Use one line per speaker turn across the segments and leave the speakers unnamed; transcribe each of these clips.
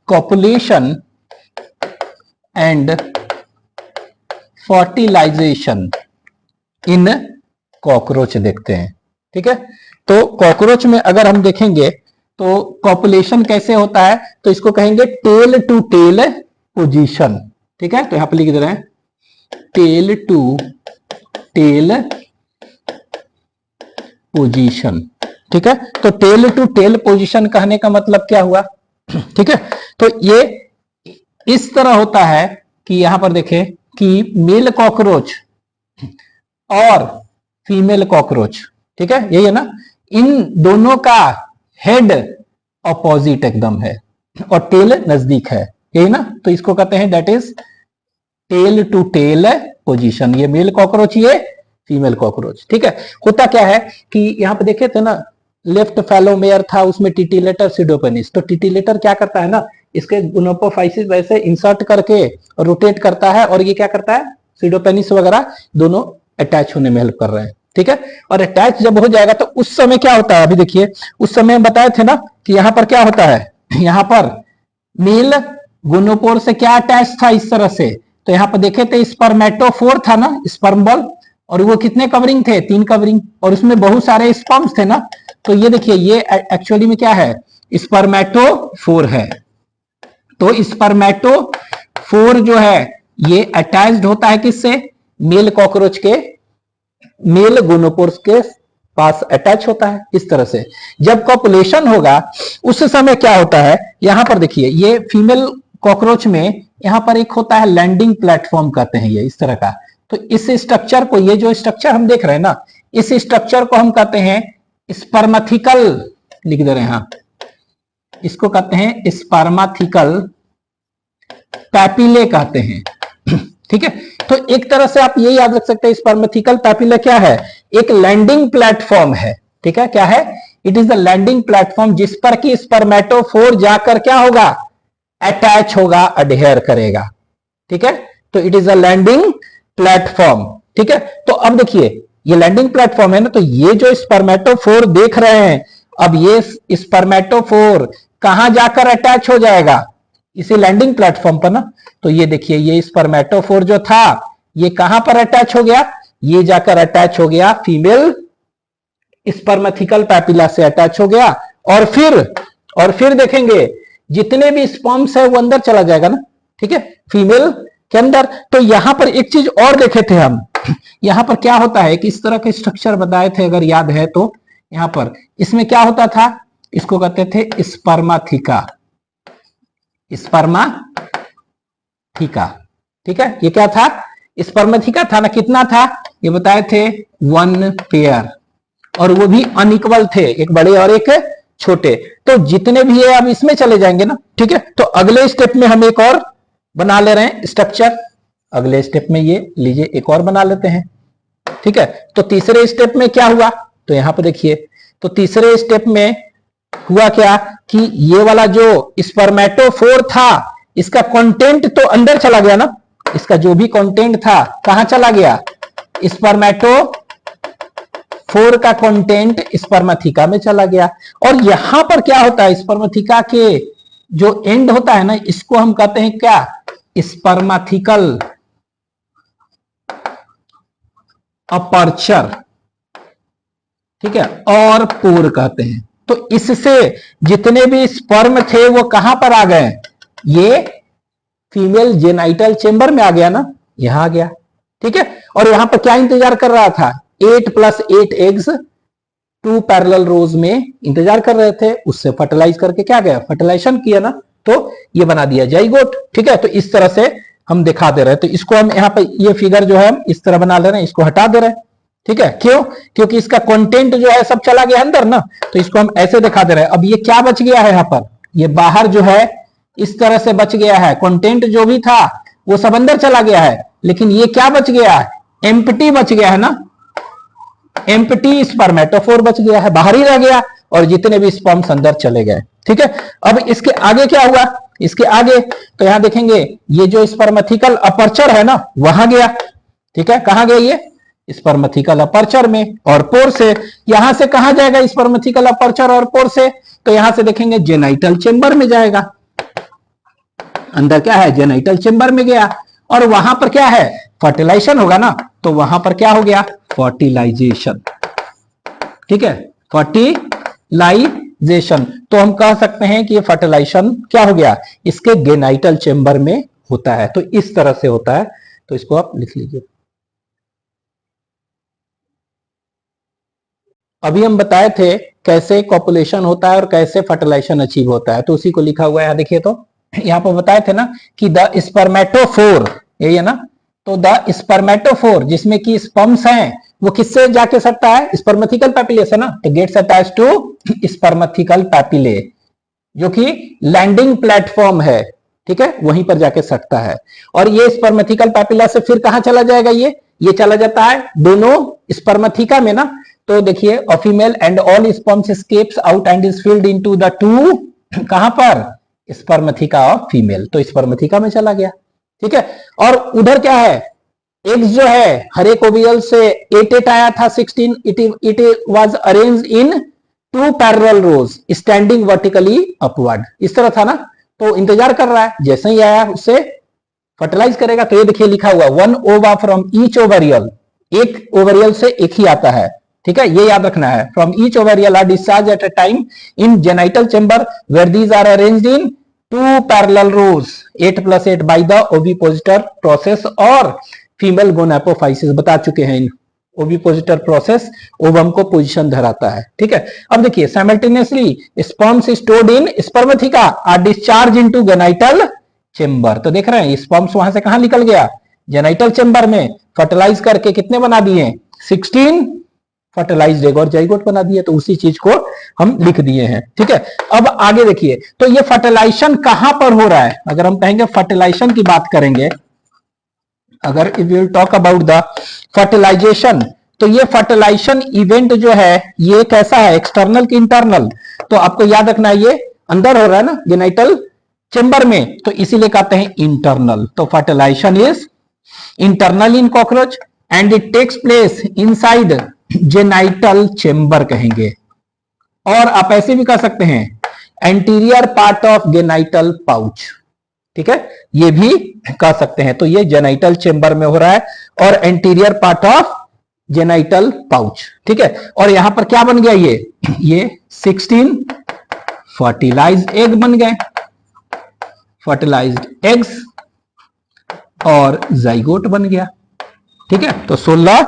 Copulation and fertilisation in cockroach देखते हैं। ठीक है, तो कॉकरोच में अगर हम देखेंगे तो कॉपुलेशन कैसे होता है, तो इसको कहेंगे टेल टू टेल पोजीशन। ठीक है, तो यहां पर लिख दे रहे हैं टेल टू टेल पोजीशन। ठीक है, तो टेल टू टेल पोजीशन कहने का मतलब क्या हुआ? ठीक है, तो ये इस तरह होता है कि यहां पर देखें कि मेल कॉकरोच और फीमेल कॉकरोच, ठीक है, यही है ना, इन दोनों का हेड अपोजिट एकदम है और टेल नजदीक है, यही ना, तो इसको कहते हैं that is tail to tail position. ये मेल कॉकरोच, ये फीमेल कॉकरोच। ठीक है, होता क्या है कि यहां पे देखे थे ना, लेफ्ट फेलोमेयर था, उसमें टिटिलेटर सीडोपेनिस, तो टिटिलेटर क्या करता है ना, इसके गुनोपोफाइसिस वैसे इंसर्ट करके रोटेट करता है और ये क्या करता है, सीडोपेनिस वगैरह दोनों अटैच होने में हेल्प कर रहे हैं। ठीक है, और अटैच जब हो जाएगा तो उस समय क्या होता है, अभी देखिए उस समय बताए थे ना कि यहां पर क्या होता है, यहां पर मेल गोनोपोर से क्या अटैच था इस तरह से, तो यहां पर देखे थे स्पर्मेटोफोर था ना, स्पर्म बॉल, और वो कितने कवरिंग थे, 3 कवरिंग, और उसमें बहुत सारे स्पर्म्स थे ना, तो ये देखिए ये एक्चुअली में क्या है, स्पर्मेटोफोर है। तो स्पर्मेटोफोर जो है ये अटैच्ड होता है किससे, मेल कॉकरोच के मेल गोनोपोर्स के पास अटैच होता है इस तरह से। जब कॉपुलेशन होगा उस समय क्या होता है, यहां पर देखिए ये फीमेल कॉकरोच में यहां पर एक होता है लैंडिंग प्लेटफॉर्म कहते हैं, ये इस तरह का, तो इस स्ट्रक्चर को, ये जो स्ट्रक्चर हम देख रहे हैं ना, इस स्ट्रक्चर को हम कहते हैं स्पर्मेथिकल, लिख दे रहे हैं, हाँ, इसको कहते हैं स्पर्मेथिकल पैपिले कहते हैं। ठीक है, तो एक तरह से आप ये याद रख सकते हैं स्पर्मेथिकल पैपिला क्या है, एक लैंडिंग प्लेटफॉर्म है। ठीक है, क्या है, it is the landing platform जिस पर कि स्पर्मेटोफोर जाकर क्या होगा, अटैच होगा, अडहेयर करेगा। ठीक है, तो it is a landing platform. ठीक है, तो अब देखिए ये लैंडिंग प्लेटफॉर्म है ना, तो ये जो स्पर्मेटोफोर देख रहे हैं, अब ये स्पर्मेटोफोर कहां जाकर अटैच हो जाएगा, इसी लैंडिंग प्लेटफॉर्म पर ना, तो ये देखिए ये स्पर्मेटोफोर जो था ये कहां पर अटैच हो गया, ये जाकर अटैच हो गया फीमेल स्पर्मेथिकल पैपिला से अटैच हो गया, और फिर देखेंगे जितने भी स्पर्म्स है वो अंदर चला जाएगा ना। ठीक है, फीमेल के अंदर। तो यहां पर एक चीज और देखे थे हम, यहां पर क्या होता है कि इस तरह के स्ट्रक्चर बताए थे अगर याद है तो, यहां पर इसमें क्या होता था, इसको कहते थे स्पर्माथिका, स्पर्माथिका। ठीक है, ये क्या था, स्पर्मेथिका था ना, कितना था ये बताए थे 1 पेयर, और वो भी अनइक्वल थे, एक बड़े और एक छोटे, तो जितने भी है अब इसमें चले जाएंगे ना। ठीक है, तो अगले स्टेप में हम एक और बना ले रहे हैं स्ट्रक्चर, अगले स्टेप में ये लीजिए एक और बना लेते हैं। ठीक है, तो तीसरे स्टेप में क्या हुआ, तो यहां पर देखिए, तो तीसरे स्टेप में हुआ क्या कि ये वाला जो स्पर्मेटोफोर था इसका कंटेंट तो अंदर चला गया ना, इसका जो भी कंटेंट था कहां चला गया, स्पर्मेटोफोर का कंटेंट स्पर्मेथिका में चला गया। और यहां पर क्या होता है, स्पर्मेथिका के जो एंड होता है ना, इसको हम कहते हैं क्या, स्पर्मेथिकल अपर्चर। ठीक है, और पोर कहते हैं। तो इससे जितने भी स्पर्म थे वो कहां पर आ गए, ये फीमेल जेनाइटल चेंबर में आ गया ना, यहां आ गया। ठीक है, और यहां पर क्या इंतजार कर रहा था, 8 + 8 एग्स 2 पैरेलल रोज में इंतजार कर रहे थे, उससे फर्टिलाइज करके क्या गया, फर्टिलाइजेशन किया ना, तो ये बना दिया जाइगोट। ठीक है, तो इस तरह से हम दिखा दे रहे हैं, तो इसको हम यहाँ पे ये फिगर जो है इस तरह बना ले रहे हैं, इसको हटा दे रहे हैं। ठीक है, क्यों, क्योंकि इसका कंटेंट जो है सब चला गया अंदर ना, तो इसको हम ऐसे दिखा दे रहे हैं। अब ये क्या बच गया है, यहाँ पर ये बाहर जो है इस तरह से बच गया है, कंटेंट जो भी था वो सब अंदर चला गया है, लेकिन ये क्या बच गया है, एम्प्टी बच गया है ना, एम्प्टी स्पर्मेटोफोर बच गया है, बाहर ही रह गया, और जितने भी स्पर्म्स अंदर चले गए। ठीक है, अब इसके आगे क्या हुआ, इसके आगे तो यहां देखेंगे ये जो स्पर्मेथिकल अपर्चर है ना वहां गया। ठीक है, कहां गया ये, स्पर्मेथिकल अपर्चर में, और पोर से यहां से कहां जाएगा, स्पर्मेथिकल अपर्चर और पोर से, तो यहां से देखेंगे जेनाइटल चेंबर में जाएगा। अंदर क्या है, जेनाइटल चेंबर में गया, और वहां पर क्या है, फर्टिलाइजेशन होगा ना, तो वहां पर क्या हो गया, फर्टिलाइजेशन। ठीक है, फर्टिलाइजेशन। तो हम कह सकते हैं कि ये फर्टिलाइजेशन क्या हो गया, इसके गेनाइटल चेंबर में होता है। तो इस तरह से होता है, तो इसको आप लिख लीजिए। अभी हम बताए थे कैसे कॉपुलेशन होता है और कैसे फर्टिलाइजेशन अचीव होता है, तो उसी को लिखा हुआ है यहाँ देखिए। तो यहाँ पर बताए थे ना कि द स्पर्मेटोफोर, यही है ना, तो द स्पर्मेटोफोर जिसमें कि स्पर्म्स हैं, वो किससे जाके सटता है, स्पर्मेथिकल पैपिले से ना, तो gets attach to spermathecal papillae, जो कि लैंडिंग प्लेटफॉर्म है। ठीक है, वहीं पर जाके सटता है, और ये स्पर्मेथिकल पैपिला से फिर कहां चला जाएगा, ये चला जाता है दोनों स्पर्मेथिका में ना। तो देखिए, a female and all sperms escapes out and is field into the two, कहां पर, स्पर्मेथिका ऑफ फीमेल, तो स्पर्मेथिका में चला गया। ठीक है, और उधर क्या है, एग्स जो है हर एक ओवियल से 8 आया था, 16, it was arranged in 2 parallel rose standing vertically upward, इस तरह था ना। तो इंतजार कर रहा है, जैसे ही आया उससे फर्टिलाइज करेगा। तो ये देखिए लिखा हुआ 1 ओवा फ्रॉम ईच ओवरियल, एक ओवरियल से एक ही आता है। ठीक है, ये याद रखना है, from each ovariole are discharge at a time in genital chamber where these are arranged in 2 parallel rows 8+8 by the ovipositor process और फीमेल गोनापोफाइसिस, बता चुके हैं इन ओविपोजिटर प्रोसेस ओवम को पोजीशन धराता है। ठीक है, अब देखिए simultaneously sperms stored in spermatheca are discharge into genital chamber. तो देख रहे हैं स्पर्म्स वहां से कहां निकल गया, जेनाइटल चेंबर में, फर्टिलाइज करके कितने बना दिए, 16 फर्टिलाइज्ड एग और जाइगोट बना दिए। तो उसी चीज को हम लिख दिए हैं। ठीक है, अब आगे देखिए, तो ये फर्टिलाइजेशन कहां पर हो रहा है, अगर हम कहेंगे फर्टिलाइजेशन की बात करेंगे, अगर if will talk about the fertilisation, तो ये फर्टिलाइजेशन इवेंट जो है ये कैसा है, एक्सटर्नल की इंटरनल, तो आपको याद रखना है ये अंदर हो रहा है ना जेनाइटल चेंबर में, तो इसीलिए कहते हैं इंटरनल। तो fertilisation is internal in cockroach and it takes place inside genital chamber कहेंगे, और आप ऐसे भी कह सकते हैं anterior part of genital pouch. ठीक है, ये भी कह सकते हैं। तो ये जेनाइटल चेंबर में हो रहा है और anterior part of genital pouch. ठीक है, और यहां पर क्या बन गया, ये 16 फर्टिलाइज्ड एग बन गए, फर्टिलाइज्ड एग्स और जाइगोट बन गया। ठीक है, तो 16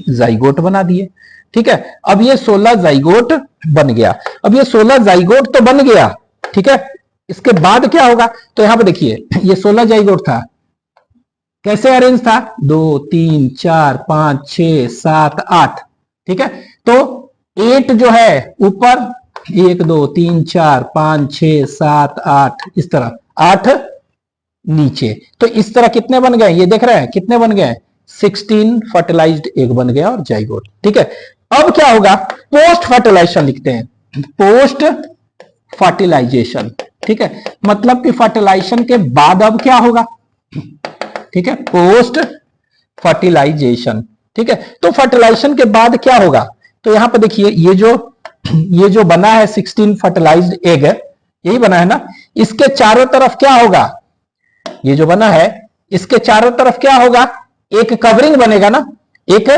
जाइगोट बना दिए। ठीक है, अब ये 16 जाइगोट बन गया, अब ये 16 जाइगोट तो बन गया। ठीक है, इसके बाद क्या होगा, तो यहां पर देखिए ये 16 जाइगोट था, कैसे अरेंज था, 2 3 4 5 6 7 8। ठीक है, तो 8 जो है ऊपर, 1 2 3 4 5 6 7 8, इस तरह 8 नीचे। तो इस तरह कितने बन गए, ये देख रहे हैं कितने बन गए, 16 फर्टिलाइज्ड एग बन गया और जाइगोट। ठीक है, अब क्या होगा, पोस्ट फर्टिलाइजेशन लिखते हैं, पोस्ट फर्टिलाइजेशन। ठीक है, मतलब कि फर्टिलाइजेशन के बाद अब क्या होगा। ठीक है, पोस्ट फर्टिलाइजेशन। ठीक है, तो फर्टिलाइजेशन के बाद क्या होगा, तो यहां पर देखिए ये जो बना है 16 फर्टिलाइज्ड एग, यही बना है ना, इसके चारों तरफ क्या होगा, ये जो बना है इसके चारों तरफ क्या होगा, एक कवरिंग बनेगा ना, एक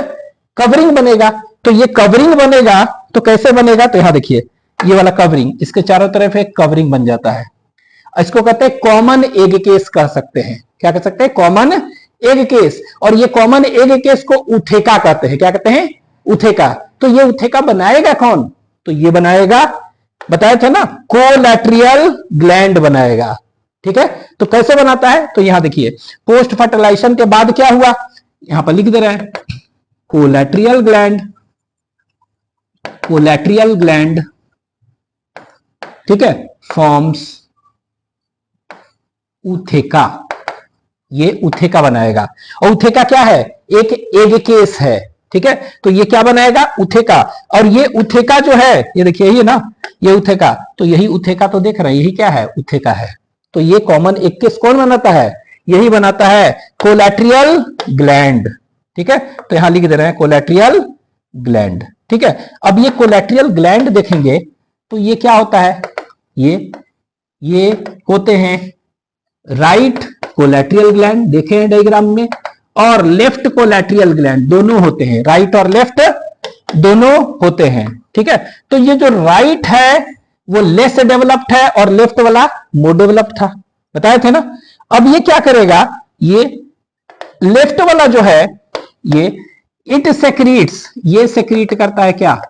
कवरिंग बनेगा। तो ये कवरिंग बनेगा तो कैसे बनेगा, तो यहां देखिए ये वाला कवरिंग, इसके चारों तरफ एक कवरिंग बन जाता है। इसको कहते हैं कॉमन एग केस कह सकते हैं, क्या कह सकते हैं, कॉमन एग केस। और ये कॉमन एग केस को उथेका कहते हैं, क्या कहते हैं, उथेका। तो ये उथेका बनाएगा कौन, तो ये बनाएगा, बताया था ना, कोलैटरल ग्लैंड बनाएगा। ठीक है, तो कैसे बनाता है, तो यहां देखिए पोस्ट फर्टिलाइजेशन के बाद क्या हुआ, यहां पर लिख दे रहे हैं कोलैटरल ग्लैंड, कोलैटरल ग्लैंड। ठीक है, फॉर्म्स उथेका, ये उथेका बनाएगा। और उथेका क्या है, एक एग केस है। ठीक है, तो ये क्या बनाएगा, उथेका। और ये उथेका जो है, ये देखिए ये ना, ये उथेका, तो यही उथेका, तो देख रहे हैं यही क्या है, उथेका है। तो ये कॉमन एग केस कौन बनाता है, यही बनाता है कोलैटरल ग्लैंड। ठीक है, तो यहां लिख दे रहे हैं कोलैटरल ग्लैंड। ठीक है, अब ये कोलैटरल ग्लैंड देखेंगे तो ये क्या होता है, ये होते हैं राइट कोलैटरल ग्लैंड देखे हैं डायग्राम में, और लेफ्ट कोलैटरल ग्लैंड, दोनों होते हैं, राइट और लेफ्ट दोनों होते हैं। ठीक है, तो ये जो राइट है वो लेस डेवलप्ड है और लेफ्ट वाला मोर डेवलप्ड था, बताए थे ना। अब ये क्या करेगा, ये लेफ्ट वाला जो है ये इट सेक्रीट्स, ये सेक्रीट करता है क्या,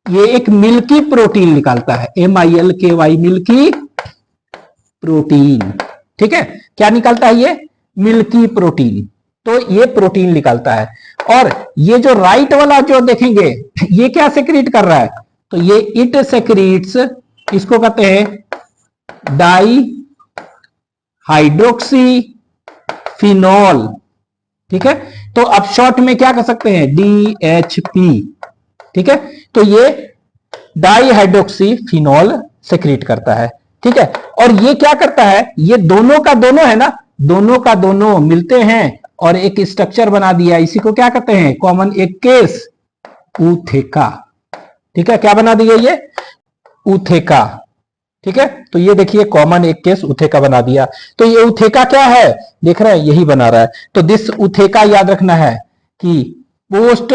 ये एक मिल्की प्रोटीन निकालता है, MILKY, मिल्की प्रोटीन। ठीक है, क्या निकालता है ये, मिल्की प्रोटीन। तो ये प्रोटीन निकालता है। और ये जो राइट वाला जो देखेंगे ये क्या सेक्रीट कर रहा है, तो ये इट सेक्रीट्स, इसको कहते हैं डाई हाइड्रोक्सी फिनॉल। ठीक है, तो अब शॉर्ट में क्या कर सकते हैं, DHP। ठीक है, तो ये डाई हाइड्रोक्सी फिनॉल सेक्रीट करता है। ठीक है, और ये क्या करता है, ये दोनों का दोनों है ना, दोनों का दोनों मिलते हैं और एक स्ट्रक्चर बना दिया, इसी को क्या कहते हैं, कॉमन एक केस ऊथेका। ठीक है, क्या बना दिया ये, ऊथेका। ठीक है, तो ये देखिए कॉमन एक केस ऊथेका बना दिया। तो ये ऊथेका क्या है, देख रहे हैं, यही बना रहा है। तो दिस ऊथेका याद रखना है कि पोस्ट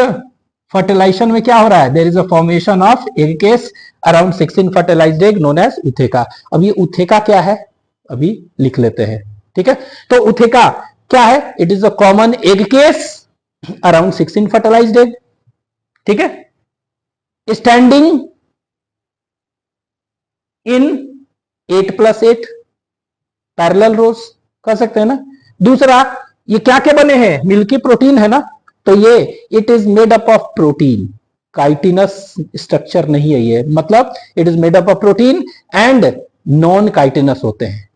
फर्टिलाइजेशन में क्या हो रहा है, there is a formation of egg case around 16 fertilised egg known as ootheca. अब ये ऊथेका क्या है, अभी लिख लेते हैं। ठीक है, तो ऊथेका क्या है, it is a common egg case around 16 fertilised egg. ठीक है, स्टैंडिंग इन 8+8 पैरेलल रोज, कर सकते हैं ना। दूसरा, ये क्या क्या बने हैं, मिल्की प्रोटीन है ना, तो ये it is made up of protein, chitinous structure नहीं है ये, मतलब it is made up of protein and non chitinous होते हैं।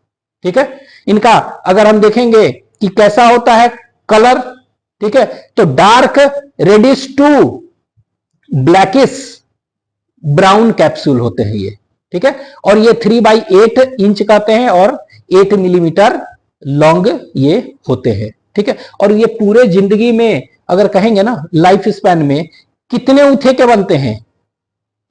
ठीक है, इनका अगर हम देखेंगे कि कैसा होता है कलर, ठीक है, तो dark reddish to blackish brown capsule होते हैं ये। ठीक है, और ये 3/8 इंच कहते हैं और 8 मिलीमीटर लॉन्ग ये होते हैं। ठीक है, और ये पूरे जिंदगी में अगर कहेंगे ना लाइफ स्पैन में कितने ऊथेके बनते हैं,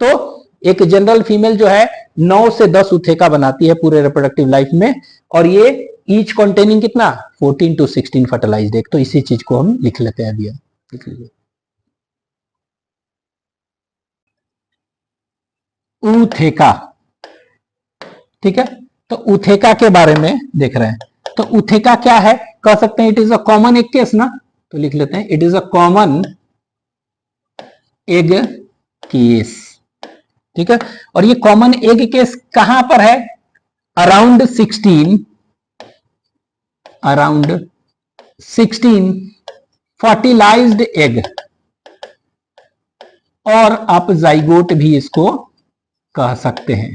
तो एक जनरल फीमेल जो है 9 से 10 ऊथेका बनाती है पूरे रिप्रोडक्टिव लाइफ में, और ये ईच कंटेनिंग कितना 14 to 16 फर्टिलाइज्ड एग। तो इसी चीज को हम लिख लेते हैं अभी, लिख लीजिए ऊथेका। ठीक है, तो ऊथेका के बारे में देख रहे हैं। तो ऊथेका क्या है, कह सकते हैं it is a common egg case ना, तो लिख लेते हैं it is a common egg case. ठीक है, और ये कॉमन एग केस कहां पर है, अराउंड 16 फर्टिलाइज्ड एग, और आप जाइगोट भी इसको कह सकते हैं।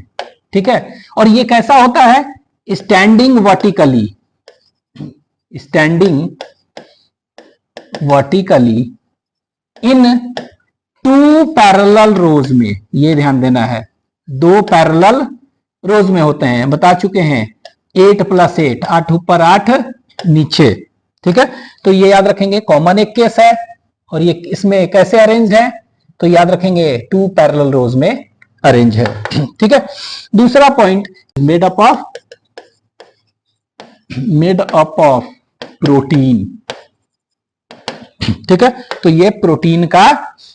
ठीक है, और ये कैसा होता है, स्टैंडिंग वर्टिकली, स्टैंडिंग वर्टिकली इन 2 पैरेलल रोज में, ये ध्यान देना है, 2 पैरेलल रोज में होते हैं, बता चुके हैं 8+8, 8 ऊपर 8 नीचे। ठीक है, तो ये याद रखेंगे कॉमन एक केस है, और ये इसमें कैसे अरेंज है, तो याद रखेंगे 2 पैरेलल रोज में अरेंज है। ठीक है, दूसरा point, made up of protein. ठीक है, तो ये प्रोटीन का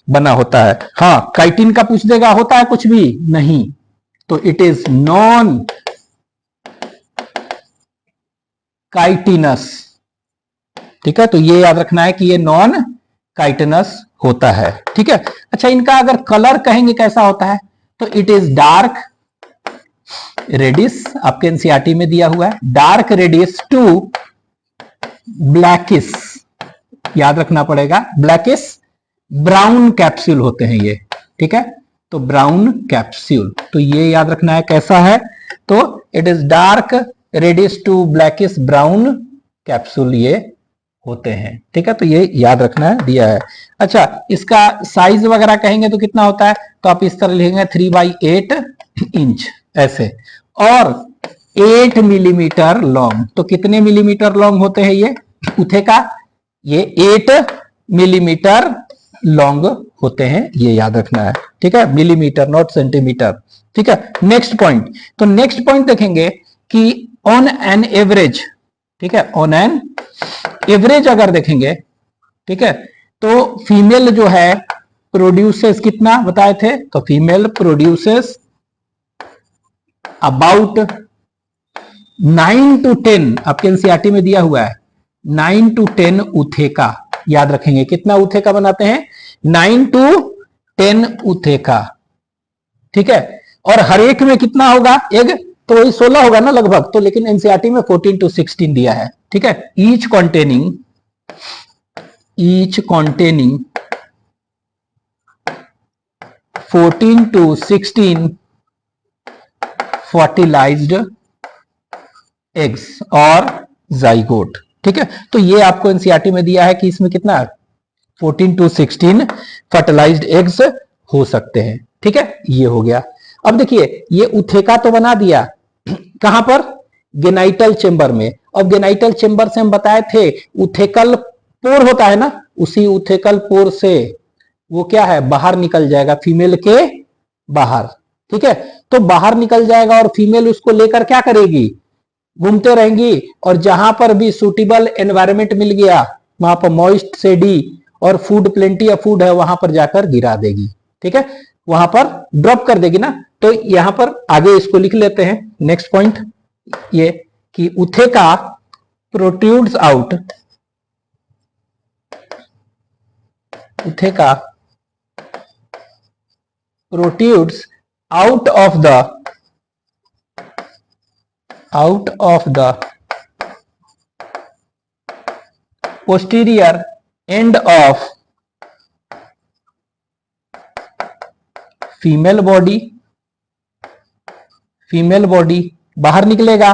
बना होता है। हाँ, काइटिन का पूछ देगा, होता है कुछ भी नहीं, तो इट इज नॉन काइटिनस। ठीक है, तो ये याद रखना है कि ये नॉन काइटिनस होता है। ठीक है, अच्छा, इनका अगर कलर कहेंगे कैसा होता है, तो इट इज डार्क रेडिश, आपके एनसीईआरटी में दिया हुआ है, डार्क रेडिश टू ब्लैकिश, याद रखना पड़ेगा, ब्लैकिश ब्राउन कैप्सूल होते हैं ये। ठीक है, तो ब्राउन कैप्सूल, तो ये याद रखना है कैसा है, तो it is dark reddish to blackish brown capsule ये होते हैं। ठीक है, तो ये याद रखना है, दिया है। अच्छा, इसका साइज वगैरह कहेंगे तो कितना होता है, तो आप इस तरह लिखेंगे 3/8 इंच ऐसे, और 8 मिलीमीटर लॉन्ग। तो कितने मिलीमीटर लॉन्ग होते हैं ये ऊथेका, ये 8 मिलीमीटर लॉन्ग होते हैं, ये याद रखना है। ठीक है, मिलीमीटर नॉट सेंटीमीटर। ठीक है, नेक्स्ट पॉइंट, तो नेक्स्ट पॉइंट देखेंगे कि ऑन एन एवरेज, ठीक है, ऑन एन एवरेज अगर देखेंगे, ठीक है, तो फीमेल जो है प्रोड्यूसेस कितना बताए थे, तो फीमेल प्रोड्यूसेस अबाउट 9 to 10, आपके एनसीईआरटी में दिया हुआ है 9 to 10 उथेका, याद रखेंगे कितना उथेका बनाते हैं, 9 to 10 उथेका, ठीक है, और हर एक में कितना होगा एग, तो वही 16 होगा ना लगभग, तो लेकिन एनसीईआरटी में 14 to 16 दिया है, ठीक है, each containing 14 to 16 fertilised eggs और जाइगोट, ठीक है, तो ये आपको एनसीईआरटी में दिया है कि इसमें कितना 14 to 16 फर्टिलाइज्ड एग्स हो सकते हैं, ठीक है, ये हो गया। अब देखिए ये उथेका तो बना दिया, कहां पर, गेनाइटल चेंबर में, और गेनाइटल चेंबर से हम बताए थे उथेकल पोर होता है ना, उसी उथेकल पोर से वो क्या है बाहर निकल जाएगा, फीमेल के बाहर, ठीक है, तो बाहर निकल जाएगा और फीमेल उसको लेकर क्या करेगी, घूमते रहेंगी, और जहां पर भी सुटेबल एनवायरमेंट मिल गया वहां पर मॉइस्ट सेडी और फूड प्लेंटी ऑफ फूड है वहां पर जाकर गिरा देगी, ठीक है, वहां पर ड्रॉप कर देगी ना। तो यहां पर आगे इसको लिख लेते हैं, नेक्स्ट पॉइंट ये कि ootheca protrudes out, ootheca protrudes out of the posterior end of female body बाहर निकलेगा,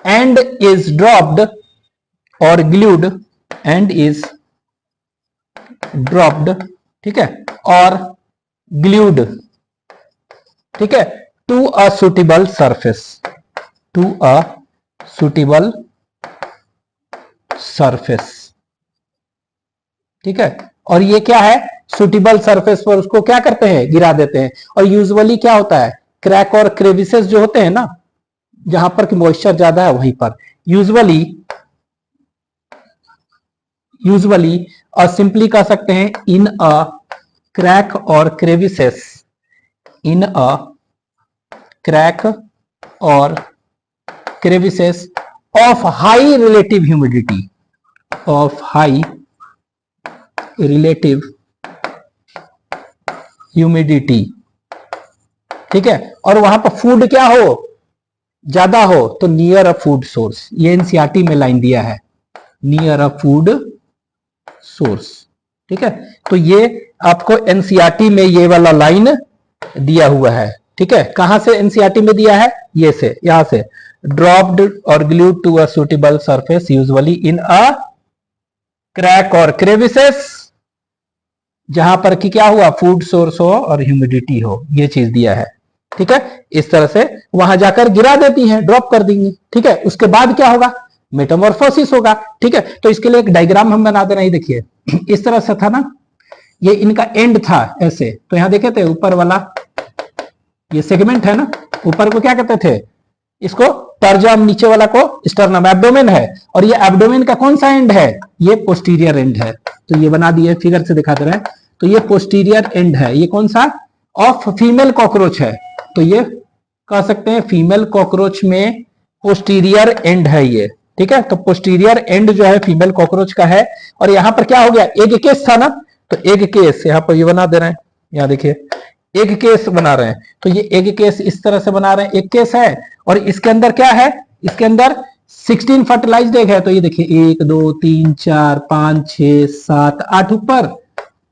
and is dropped or glued, ठीक है, और glued, ठीक है, टू अ सुटेबल सरफेस, ठीक है, और ये क्या है सुटेबल सरफेस पर उसको क्या करते हैं गिरा देते हैं, और यूजुअली क्या होता है क्रैक और क्रेविसेस जो होते हैं ना, जहां पर कि मॉइस्चर ज्यादा है वहीं पर यूजुअली और सिंपली कह सकते हैं इन अ क्रैक और क्रेविसेस, इन अ क्रैक और crevices of high relative humidity, ठीक है, और वहां पर फूड क्या हो ज्यादा हो तो नियर अ फूड सोर्स, ये एनसीईआरटी में लाइन दिया है नियर अ फूड सोर्स, ठीक है, तो ये आपको एनसीईआरटी में ये वाला लाइन दिया हुआ है, ठीक है, कहां से एनसीईआरटी में दिया है, ये से यहां से ड्रॉप्ड और glued to a suitable surface usually in a crack और क्रेविसेस, जहां पर कि क्या हुआ फूड सोर्स हो और ह्यूमिडिटी हो, ये चीज दिया है, ठीक है, इस तरह से वहां जाकर गिरा देती हैं, ड्रॉप कर देंगी, ठीक है, उसके बाद क्या होगा मेटामॉर्फोसिस होगा, ठीक है, तो इसके लिए एक डायग्राम हम बना दे रहे हैं, देखिए इस तरह से था ना, ये इनका एंड था ऐसे, तो यहां देखे थे ऊपर वाला ये सेगमेंट है ना, ऊपर को क्या कहते थे इसको टर्जम, नीचे वाला को स्टर्नम, एब्डोमेन है, और ये एब्डोमेन का कौन सा एंड है, ये पोस्टीरियर एंड है, तो ये बना दिए फिगर से दिखाते रहे, तो ये पोस्टीरियर एंड है, ये कौन सा ऑफ फीमेल कॉकरोच है, तो ये कह सकते हैं फीमेल कॉकरोच में पोस्टीरियर एंड है ये, ठीक है, तो पोस्टीरियर एंड जो है फीमेल कॉकरोच का है, और यहां पर क्या हो गया एग केस था ना, तो एग केस यहां पर ये बना दे रहे हैं, यहां देखिए एग केस बना रहे हैं, तो ये एग केस इस तरह से बना रहे हैं, एक केस है, और इसके अंदर क्या है, इसके अंदर 16 फर्टिलाइज्ड एग है, तो ये देखिए 1 2 3 4 5 6 7 8 ऊपर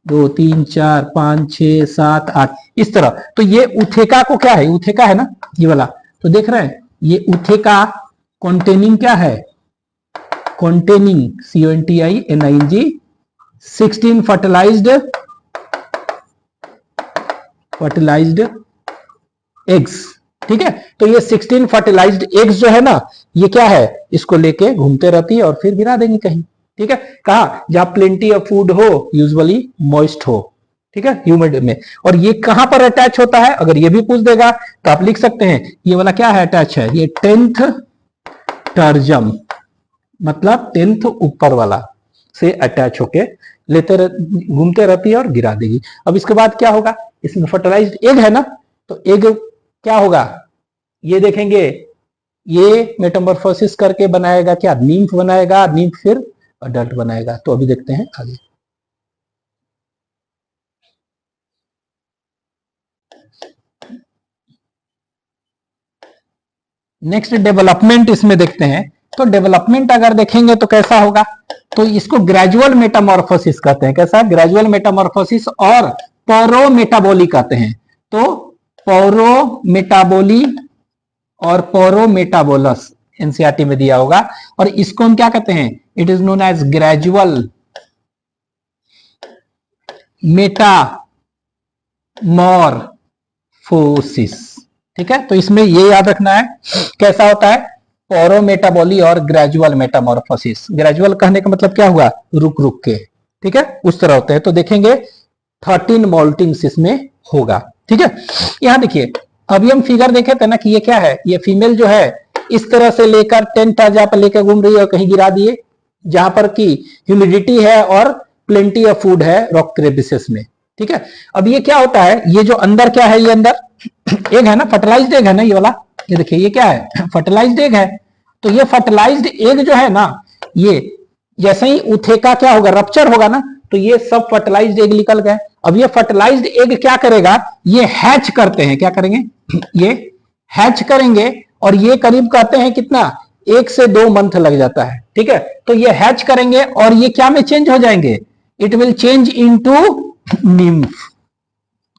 2 3 4 5 6 7 8 इस तरह, तो ये उथेका को क्या है, उथेका है ना ये वाला, तो देख रहे हैं ये उथेका कॉन्टेनिंग क्या है, कॉन्टेनिंग CONTINING 16 फर्टिलाइज्ड एग्स, ठीक है, तो ये 16 फर्टिलाइज्ड एग्स जो है ना ये क्या है इसको लेके घूमते रहती है और फिर गिरा देंगी कहीं, ठीक है, कहा जहां प्लेंटी ऑफ फूड हो यूजुअली मॉइस्ट हो, ठीक है, ह्यूमिड में, और ये कहां पर अटैच होता है अगर ये भी पूछ देगा तो आप लिख सकते हैं ये वाला क्या है अटैच है, ये 10th टर्जम मतलब 10th ऊपर वाला से अटैच होके घूमते रहती है और गिरा देगी। अब इसके बाद क्या होगा, इसमें फर्टिलाइज्ड एग है ना, तो एग क्या होगा, ये देखेंगे, ये मेटामॉर्फोसिस करके बनाएगा क्या, नीम्फ बनाएगा, नीम्फ फिर अडल्ट बनाएगा। तो अभी देखते हैं आगे। नेक्स्ट डेवलपमेंट इसमें देखते हैं। तो डेवलपमेंट अगर देखेंगे तो कैसा होगा, तो इसको ग्रेजुअल मेटामॉर्फोसिस कहते हैं। कैसा, ग्रेजुअल मेटामॉर्फोसिस और पोरोमेटाबोली कहते हैं। तो पोरोमेटाबोली और पोरोमेटाबोलस एनसीईआरटी में दिया होगा, और इसको हम क्या कहते हैं, it is known as gradual metamorphosis. ठीक है, तो इसमें ये याद रखना है कैसा होता है, पोरोमेटाबोली और ग्रेजुअल मेटामॉर्फोसिस। ग्रेजुअल कहने का मतलब क्या हुआ, रुक रुक के, ठीक है, उस तरह होते हैं। तो देखेंगे 13 मोल्टिंग्स इसमें होगा। ठीक है, यहां देखिए, अभी हम फिगर देखे थे ना कि ये क्या है, ये फीमेल जो है इस तरह से लेकर 10 जहां पर लेकर घूम रही है और कहीं गिरा दिए, जहां पर की ह्यूमिडिटी है और प्लेंटी ऑफ फूड है रॉक क्रेविसेस में। ठीक है, अब ये क्या होता है, ये जो अंदर क्या है, ये अंदर एग है ना, फर्टिलाइज्ड एग है ना, ये वाला, ये देखिए ये क्या है, फर्टिलाइज्ड एग है। तो ये फर्टिलाइज्ड एग जो है ना, ये जैसे ही उठेका क्या होगा, रप्चर होगा ना, तो ये सब फर्टिलाइज्ड एग निकल गए। अब ये फर्टिलाइज्ड एग क्या करेगा, ये हैच करते हैं, क्या करेंगे, ये हैच करेंगे, और ये करीब कहते हैं कितना, 1 से 2 मंथ लग जाता है। ठीक है, तो ये हैच करेंगे और ये क्या में चेंज हो जाएंगे, it will change into nymph,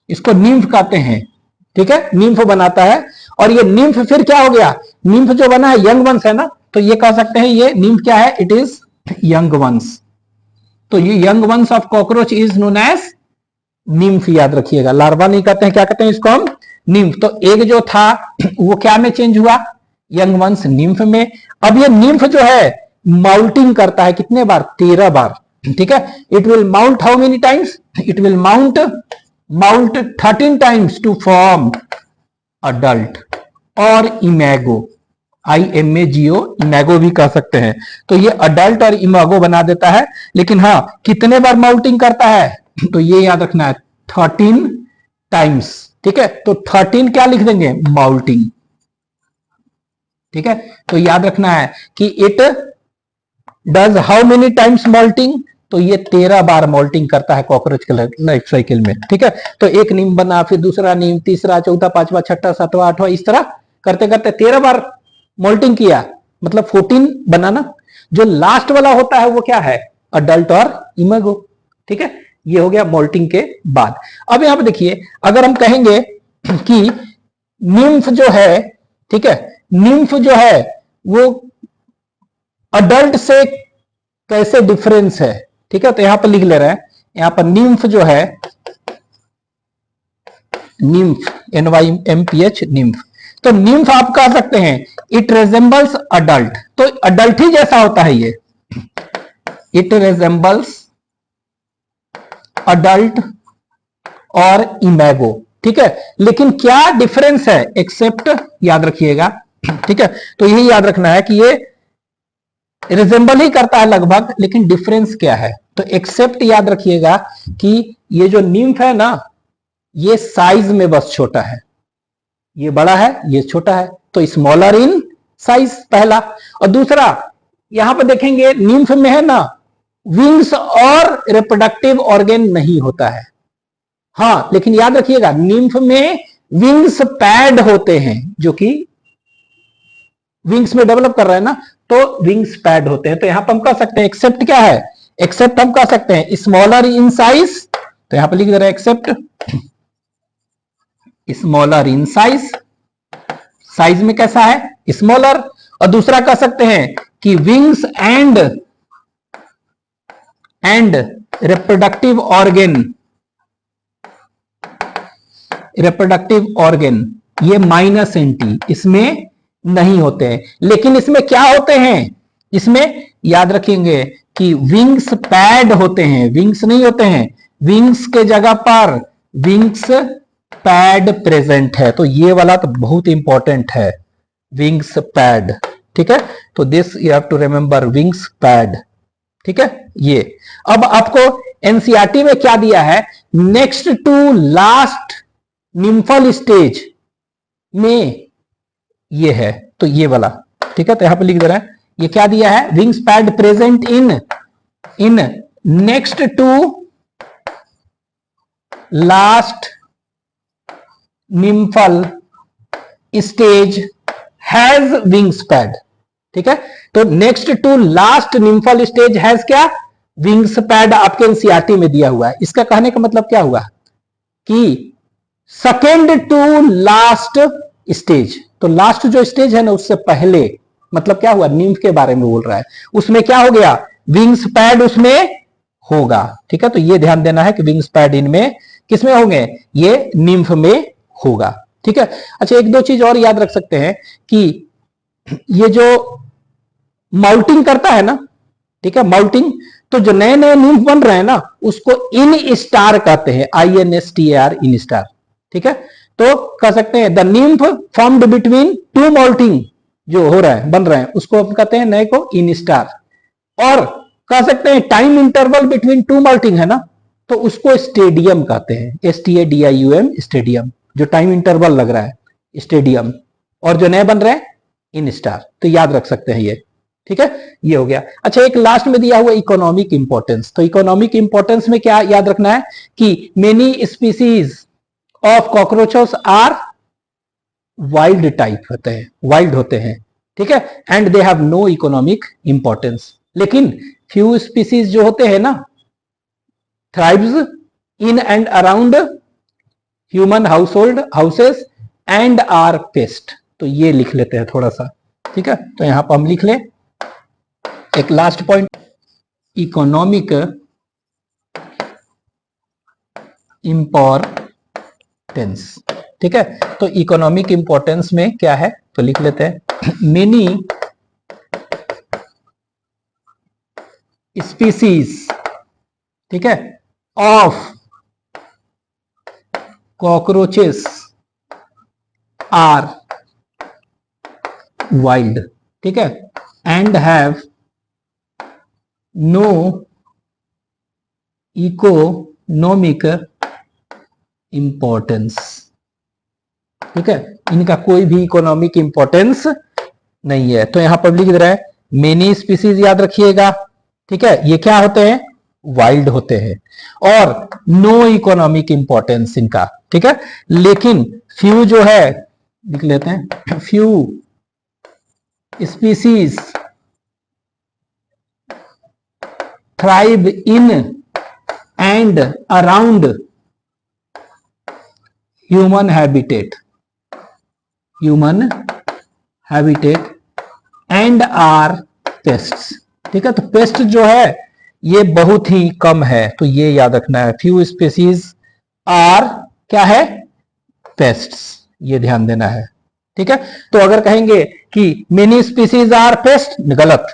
इसको निम्फ कहते हैं। ठीक है, निम्फ बनाता है, और ये निम्फ फिर क्या हो गया, निम्फ जो बना है यंग वंस है ना, तो ये कह सकते हैं ये निम्फ क्या है, इट इज यंग वंस। तो ये young ones of cockroach is known as nymph, याद रखिएगा, लार्वा नहीं कहते हैं, क्या कहते हैं इसको हम, निम्फ। तो एग जो था वो क्या में चेंज हुआ, यंग वंस निम्फ में। अब ये निम्फ जो है माउल्टिंग करता है कितने बार, 13 बार। ठीक है, it will mount how many times, it will mount 13 times to form adult और इमेगो, IMAGO, इमेगो भी कह सकते हैं। तो ये अडल्ट और इमेगो बना देता है। लेकिन हाँ, कितने बार माउल्टिंग करता है, तो ये याद रखना है 13 टाइम्स। ठीक है, तो 13 क्या लिख देंगे, माउल्टिंग। ठीक है, तो याद रखना है कि it does how many times माउल्टिंग, तो ये 13 बार मोल्टिंग करता है कॉकरोच के लाइफ साइकिल में। ठीक है, तो एक नीम बना, फिर दूसरा नीम, तीसरा, चौथा, पांचवा, छठा, सातवां, आठवां, इस तरह करते करते 13 बार मोल्टिंग किया, मतलब 14 बनाना। जो लास्ट वाला होता है वो क्या है, अडल्ट और इमेगो। ठीक है, ये हो गया मोल्टिंग के बाद। अब यहां पर देखिए, अगर हम कहेंगे कि निम्फ जो है, ठीक है, निम्फ जो है वो अडल्ट से कैसे डिफरेंस है। ठीक है, तो यहां पर लिख ले रहे हैं, यहां पर निम्फ जो है, निम्फ, NYMPH, निम्फ। तो निम्फ आप कह सकते हैं इट रिजेंबल्स अडल्ट, तो अडल्ट ही जैसा होता है ये, इट रिजेंबल्स अडल्ट और इमेगो। ठीक है, लेकिन क्या डिफरेंस है, एक्सेप्ट, याद रखिएगा। ठीक है, तो यही याद रखना है कि ये रिजेंबल ही करता है लगभग, लेकिन डिफरेंस क्या है, तो एक्सेप्ट याद रखिएगा कि ये जो निम्फ है ना, ये साइज में बस छोटा है, ये बड़ा है, ये छोटा है, तो स्मॉलर इन साइज, पहला। और दूसरा, यहां पर देखेंगे निम्फ में है ना, विंग्स और रिप्रोडक्टिव ऑर्गन नहीं होता है। हाँ, लेकिन याद रखिएगा निम्फ में विंग्स पैड होते हैं, जो कि विंग्स में डेवलप कर रहा है ना, तो विंग्स पैड होते हैं। तो यहां पर हम कह सकते हैं एक्सेप्ट क्या है, एक्सेप्ट हम कह सकते हैं स्मॉलर इन साइज, तो यहां पर लिख दे रहे हैं except smaller in size, size में कैसा है, स्मॉलर। और दूसरा कह सकते हैं कि विंग्स एंड रिप्रोडक्टिव ऑर्गन ये -NT इसमें नहीं होते हैं। लेकिन इसमें क्या होते हैं, इसमें याद रखेंगे कि विंग्स पैड होते हैं, विंग्स नहीं होते हैं, विंग्स के जगह पर विंग्स पैड प्रेजेंट है। तो ये वाला तो बहुत इंपॉर्टेंट है, विंग्स पैड। ठीक है, तो this you have to remember, wings pad. ठीक है, ये अब आपको एनसीईआरटी में क्या दिया है, next to last nymphal stage में ये है, तो ये वाला। ठीक है, तो यहां पर लिख दे रहा है, ये क्या दिया है, wings pad present in next to last nymphal stage has wings pad. ठीक है, तो next to last nymphal stage has क्या, विंग्स पैड आपके एनसीईआरटी में दिया हुआ है। इसका कहने का मतलब क्या हुआ कि सेकेंड टू लास्ट स्टेज, तो लास्ट जो स्टेज है ना उससे पहले, मतलब क्या हुआ, निम्फ के बारे में बोल रहा है, उसमें क्या हो गया, विंग्स पैड उसमें होगा। ठीक है, तो ये ध्यान देना है कि विंग्स पैड इनमें किसमें होंगे, ये निम्फ में होगा। ठीक है, अच्छा एक दो चीज और याद रख सकते हैं कि ये जो माउल्टिंग करता है ना, ठीक है, माउल्टिंग, तो जो नए नए निम्फ बन रहे हैं ना उसको इन स्टार कहते हैं, INSTAR, इन स्टार। ठीक है, तो कह सकते हैं the nymph formed between two moulting, जो हो रहा है बन रहे हैं उसको कहते हैं नए को इन स्टार। और कह सकते हैं टाइम इंटरवल बिटवीन टू माउल्टिंग है ना, तो उसको स्टेडियम कहते हैं, STADIUM, स्टेडियम, जो टाइम इंटरवल लग रहा है स्टेडियम, और जो नए बन रहे हैं इन स्टार, तो याद रख सकते हैं ये। ठीक है, ये हो गया। अच्छा एक लास्ट में दिया हुआ इकोनॉमिक इंपॉर्टेंस, तो इकोनॉमिक इंपॉर्टेंस में क्या याद रखना है कि many species of cockroaches are wild type होते हैं, वाइल्ड होते हैं। ठीक है, and they have no economic importance, लेकिन फ्यू स्पीसीज जो होते हैं ना thrives in and around human household houses and are pest, तो ये लिख लेते हैं थोड़ा सा। ठीक है, तो यहां पर हम लिख लें एक लास्ट पॉइंट, इकोनॉमिक इंपॉर्टेंस। ठीक है, तो इकोनॉमिक इंपॉर्टेंस में क्या है, तो लिख लेते हैं, मेनी स्पीसीज, ठीक है, ऑफ कॉकरोचेस आर वाइल्ड। ठीक है, and have no economic importance. ठीक है, इनका कोई भी इकोनॉमिक इंपॉर्टेंस नहीं है। तो यहां पर लिख रहा है मेनी स्पीसीज, याद रखिएगा। ठीक है, ये क्या होते हैं, वाइल्ड होते हैं, और नो इकोनॉमिक इंपॉर्टेंस इनका। ठीक है, लेकिन फ्यू जो है, लिख लेते हैं, few species thrive in and around human habitat, human habitat and are pests. ठीक है, तो पेस्ट जो है ये बहुत ही कम है, तो ये याद रखना है, फ्यू स्पीसीज आर क्या है, पेस्ट्स, ये ध्यान देना है। ठीक है, तो अगर कहेंगे कि मेनी स्पीसीज आर पेस्ट, गलत,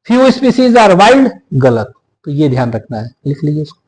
फ्यू स्पीसीज आर वाइल्ड, गलत, तो ये ध्यान रखना है, लिख लीजिए इसको।